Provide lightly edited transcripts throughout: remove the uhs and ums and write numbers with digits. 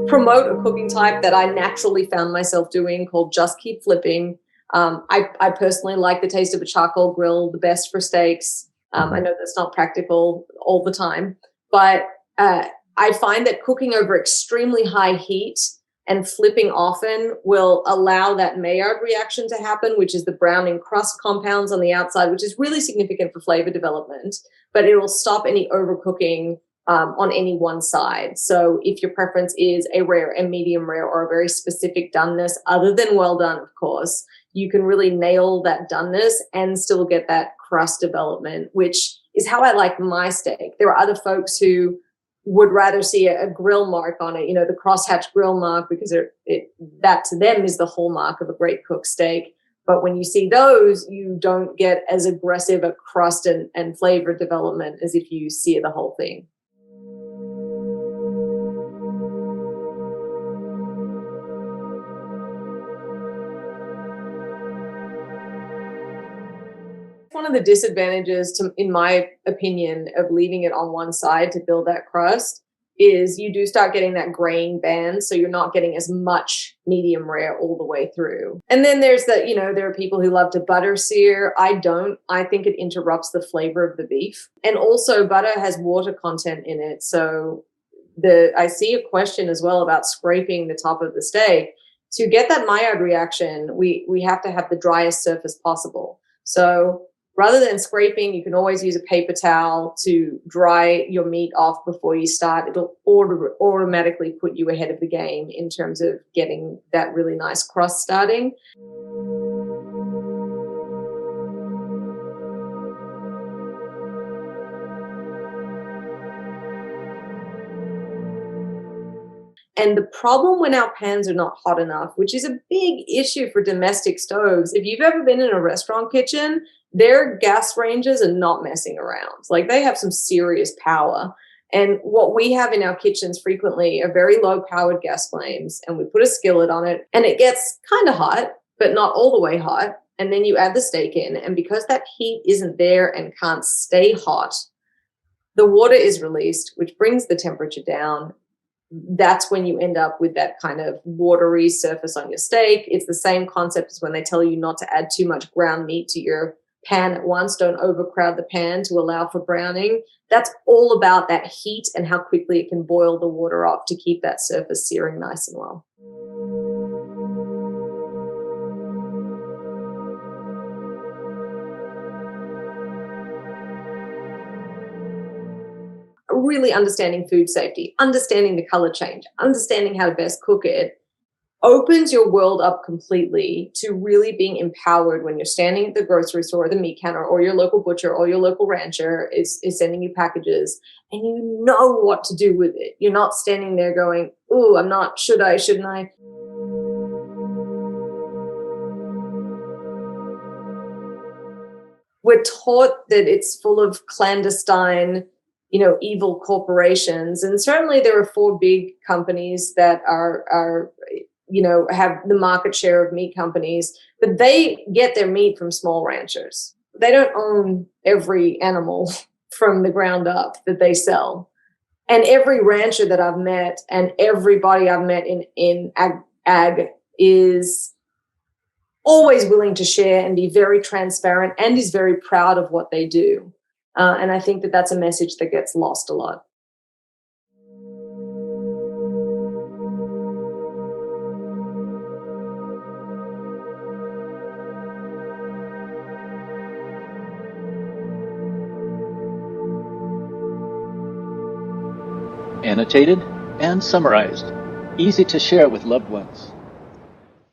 promote a cooking type that I naturally found myself doing called just keep flipping. I personally like the taste of a charcoal grill the best for steaks. I know that's not practical all the time, but I find that cooking over extremely high heat and flipping often will allow that Maillard reaction to happen, which is the browning crust compounds on the outside, which is really significant for flavor development, but it will stop any overcooking on any one side. So if your preference is a rare, a medium rare, or a very specific doneness, other than well done, of course, you can really nail that doneness and still get that crust development, which is how I like my steak. There are other folks who would rather see a grill mark on it, you know, the crosshatch grill mark, because that to them is the hallmark of a great cooked steak. But when you see those, you don't get as aggressive a crust and flavor development as if you sear the whole thing. One of the disadvantages, in my opinion, of leaving it on one side to build that crust is you do start getting that grain band. So you're not getting as much medium rare all the way through. And then there's the, you know, there are people who love to butter sear. I don't. I think it interrupts the flavor of the beef. And also butter has water content in it. So I see a question as well about scraping the top of the steak. To get that Maillard reaction, we have to have the driest surface possible. So rather than scraping, you can always use a paper towel to dry your meat off before you start. It'll automatically put you ahead of the game in terms of getting that really nice crust starting. And the problem when our pans are not hot enough, which is a big issue for domestic stoves, if you've ever been in a restaurant kitchen, their gas ranges are not messing around. Like, they have some serious power. And what we have in our kitchens frequently are very low powered gas flames, and we put a skillet on it and it gets kind of hot, but not all the way hot. And then you add the steak in, and because that heat isn't there and can't stay hot, the water is released, which brings the temperature down. That's when you end up with that kind of watery surface on your steak. It's the same concept as when they tell you not to add too much ground meat to your pan at once. Don't overcrowd the pan to allow for browning. That's all about that heat and how quickly it can boil the water off to keep that surface searing nice and well. Really understanding food safety, understanding the color change, understanding how to best cook it opens your world up completely to really being empowered when you're standing at the grocery store or the meat counter, or your local butcher or your local rancher is sending you packages, and you know what to do with it. You're not standing there going, "Ooh, I'm not, should I, shouldn't I?" We're taught that it's full of clandestine, you know, evil corporations. And certainly there are 4 big companies that are, you know, have the market share of meat companies, but they get their meat from small ranchers. They don't own every animal from the ground up that they sell. And every rancher that I've met and everybody I've met in ag is always willing to share and be very transparent and is very proud of what they do. And I think that that's a message that gets lost a lot. Annotated and summarized, easy to share with loved ones.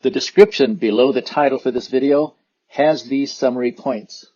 The description below the title for this video has these summary points.